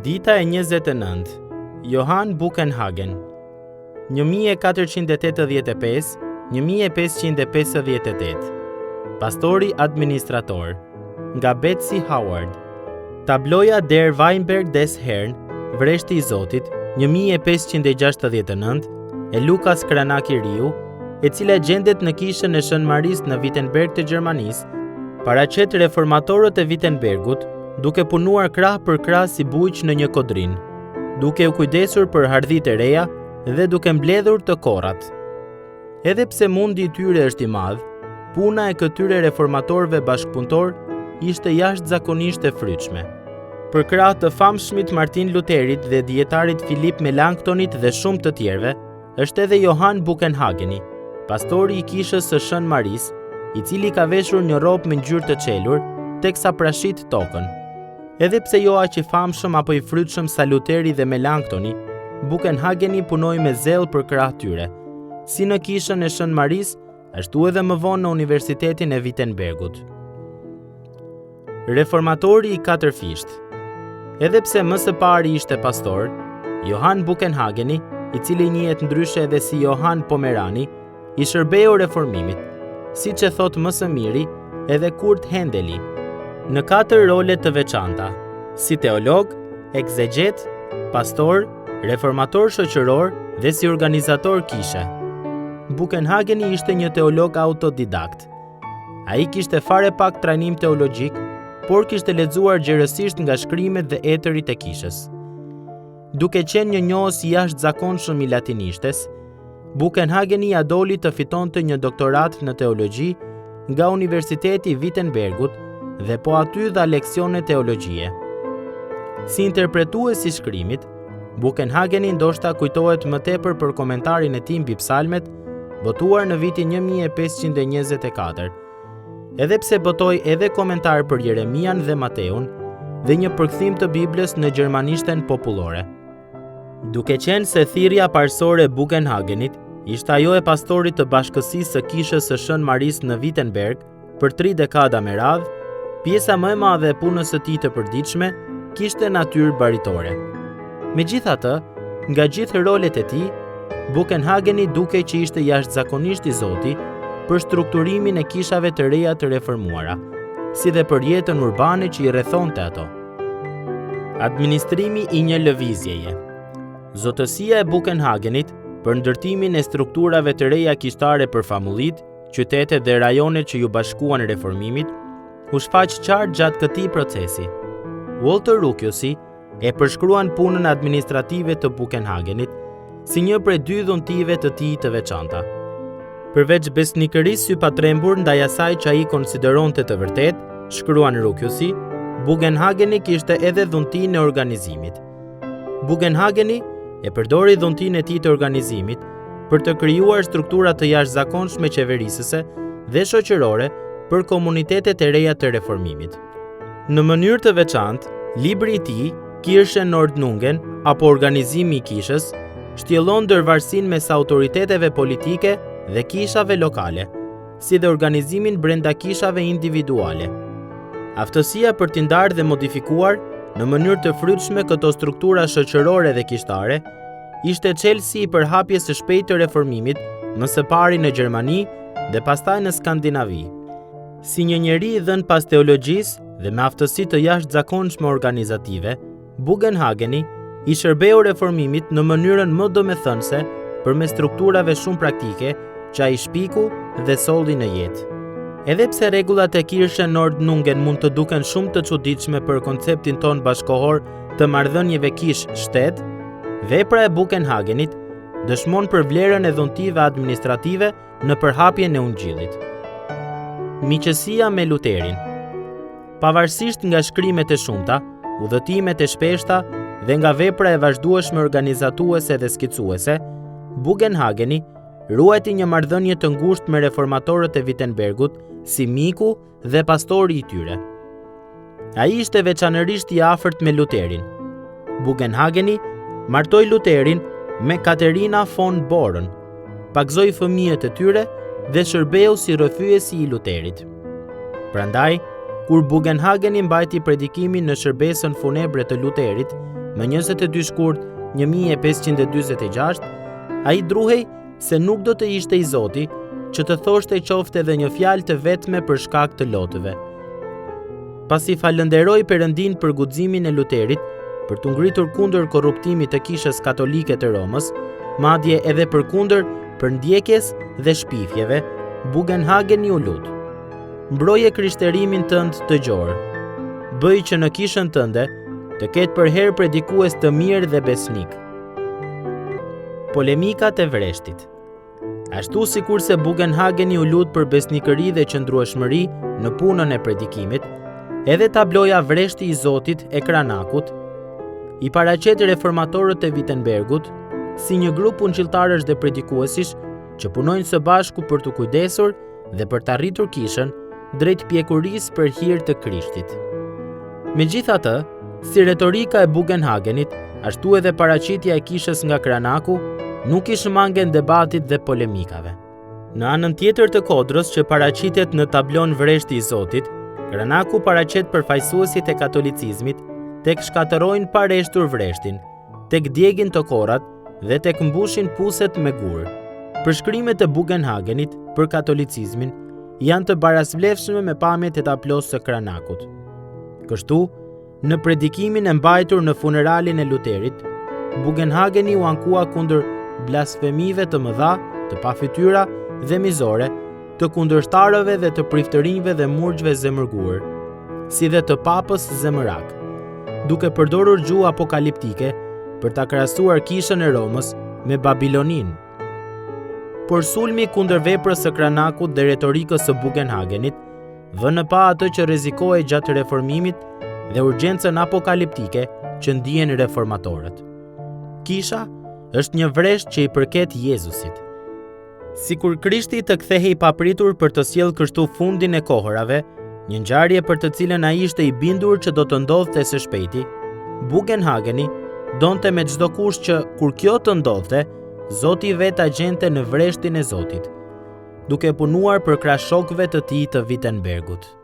Dita e 29. Johan Buchenhagen 1485-1558. Pastori administrator. Nga Betsy Howard. Tabloja Der Weinberg des Herrn, Vreshti i Zotit, 1569, e Lukas Kranaki Riu, e cila gjendet në kishën e Shën Maris në Wittenberg të Gjermanisë, paraqet reformatorët e Wittenbergut, duke punuar krah për krah si bujq në një kodrin, duke u kujdesur për hardhit e reja dhe duke mbledhur të korrat. Edhe pse mundi i tyre është i madh, puna e këtyre reformatorëve bashkpunëtor ishte jashtëzakonisht e frytshme. Për krah të famshmit Martin Lutherit dhe dietarit Philip Melanchthonit dhe shumë të tjerëve, është edhe Johan Buchenhageni, pastori i kishës së Shën Maris, i cili ka veshur një robë me ngjyrë të çelur, teksa prashit tokën. Edhe pse jo aq i famshëm apo i frytshëm sa Lutheri dhe Melanchthoni, Buchenhageni punoi me zell për krah tyre, si në kishën e Shën Maris, ashtu edhe më vonë në Universitetin e Wittenbergut. Reformatori i katërfisht. Edhe pse më së pari ishte pastor, Johan Buchenhageni, i cili njihet ndryshe edhe si Johan Pomerani, i shërbeu reformimit, siç e thot më së miri edhe Kurt Hendeli, në 4 role të veçanta, si teolog, egzegjet, pastor, reformator shoqëror dhe si organizator kishe. Buchenhageni ishte një teolog autodidakt. Ai kishte fare pak trajnim teologjik, por kishte lexuar gjerësisht nga shkrimet dhe etërit e kishës. Duke qenë një njohës i jashtëzakonshëm i latinishtes, Buchenhageni ja doli të fitonte një doktorat në teologji nga Universiteti i Wittenbergut dhe po aty dha leksione teologjie. Si interpretues i shkrimit, Buchenhageni ndoshta kujtohet më tepër për komentarin e tij mbi psalmet, botuar në vitin 1524, edhe pse botoi edhe komentar për Jeremian dhe Mateun dhe një përkthim të Biblës në gjermanishten popullore. Duke qenë se thirrja parsorë e Buchenhagenit ishte ajo e pastorit të bashkësisë së kishës së Shën Maris në Wittenberg për 3 dekada me radhë, pjesa më e madhe e punës së tij të përditshme kishte natyrë baritore. Megjithatë, nga gjithë rolet e tij, Buchenhageni dukej që ishte jashtëzakonisht i Zoti për strukturimin e kishave të reja të reformuara, si dhe për jetën urbane që i rrethonte ato. Administrimi i një lëvizjeje. Zotësia e Buchenhagenit për ndërtimin e strukturave të reja kishtare për famullit, qytetet dhe rajonet që ju bashkuan reformimit, u shfaq qartë gjatë këtij procesi. Walter Ruciosi e përshkruan punën administrative të Buchenhagenit si një prej 2 dhuntive të tij të veçanta. Përveç besnikërisë sypatrembur ndaj asaj që ai konsideronte të vërtetë, shkruan Ruciosi, Buchenhageni kishte edhe dhuntinë e organizimit. Buchenhageni e përdori dhuntinë e tij të organizimit për të krijuar struktura të jashtëzakonshme qeverisëse dhe shoqërore për komunitetet e reja të reformimit. Në mënyrë të veçantë, libri i tij, Kirchenordnungen, apo organizimi i kishës, shtjellon ndërvarësinë mes autoriteteve politike dhe kishave lokale, si dhe organizimin brenda kishave individuale. Aftësia për t'i ndarë dhe modifikuar në mënyrë të frytshme këto struktura shoqërore dhe kishtare ishte çelësi i përhapjes së shpejtë të reformimit, më së pari në Gjermani dhe pastaj në Skandinavi. Si një njeri i dhënë pas teologjisë dhe me aftësi të jashtëzakonshme organizative, Buchenhageni i shërbeu reformimit në mënyrën më domethënëse përmes strukturave shumë praktike që ai shpiku dhe solli në jetë. Edhe pse rregullat e Kirchenordnungen mund të duken shumë të çuditshme për konceptin ton bashkohor të marrëdhënieve kish-shtet, vepra e Buchenhagenit dëshmon për vlerën e dhuntive administrative në përhapjen e Ungjillit. Miqësia me Lutherin. Pavarësisht nga shkrimet e shumta, udhëtimet e shpeshta dhe nga vepra e vazhdueshme organizatuese dhe skicuese, Buchenhageni ruajti një marrëdhënie të ngushtë me reformatorët e Wittenbergut si miku dhe pastori i tyre. Ai ishte veçanërisht i afërt me Lutherin. Buchenhageni martoi Lutherin me Katerina von Borën, pagzoi fëmijët e tyre dhe shërbeu si rrëfyesi i Lutherit. Prandaj, kur Buchenhageni mbajti predikimin në shërbesën funebre të Lutherit më 22 shkurt 1546, ai druhej se nuk do të ishte i Zoti, që të thoshte qofte edhe një fjalë të vetme për shkak të lotëve. Pasi falënderoi Perëndin për guximin e Luterit për të ngritur kundër korruptimit të kishës katolike të Romës, madje edhe përkundër përndjekjes dhe shpifjeve, Bugenhagen u lut: mbroje krishterimin tënd të gjor. Bëj që në kishën tënde të ketë për herë predikues të mirë dhe besnik. Polemikat e vreshtit. Ashtu sikur se Bugenhagen u lut për besnikëri dhe qëndrueshmëri në punën e predikimit, edhe tabloja Vreshti i Zotit e Kranakut i paraqet reformatorët e Wittenbergut si një grup unqilltarësh dhe predikuesish që punojnë së bashku për të kujdesur dhe për të arritur kishën drejt pjekurisë për hir të Krishtit. Megjithatë, si retorika e Bugenhagenit, ashtu edhe paraqitja e kishës nga Kranaku nuk i shmangen debatit dhe polemikave. Në anën tjetër të kodrës që paraqitet në tablon Vreshti i Zotit, Kranaku paraqet përfaqësuesit e katolicizmit tek shkatërrojnë pa rreshtur vreshtin, tek djegin të korrat dhe tek mbushin puset me gur. Përshkrimet e Bugenhagenit për katolicizmin janë të barasvlefshme me pamjet e tablos së Kranakut. Kështu, në predikimin e mbajtur në funeralin e Luterit, Bugenhageni u ankua kundër blasfemive të mëdha, të pafytyra dhe mizore, të kundërshtarëve dhe të priftërinjve dhe murgjve zemërgur, si dhe të papës zemërak, duke përdorur gjuhë apokaliptike për ta krahasuar kishën e Romës me Babilonin. Por sulmi kundër veprës së Kranakut dhe retorikës së Bugenhagenit vënë pa atë që rrezikohej gjatë reformimit dhe urgjencën apokaliptike që ndihen reformatorët. Kisha është një vresht që i përket Jezusit. Sikur Krishti të kthehej i papritur për të sjellë kështu fundin e kohërave, një ngjarje për të cilën ai ishte i bindur që do të ndodhte së shpejti, Bugenhageni donte me çdo kusht që kur kjo të ndodhte, Zoti vetë agjente në vreshtin e Zotit, duke punuar për krah shokëve të tij të Wittenbergut.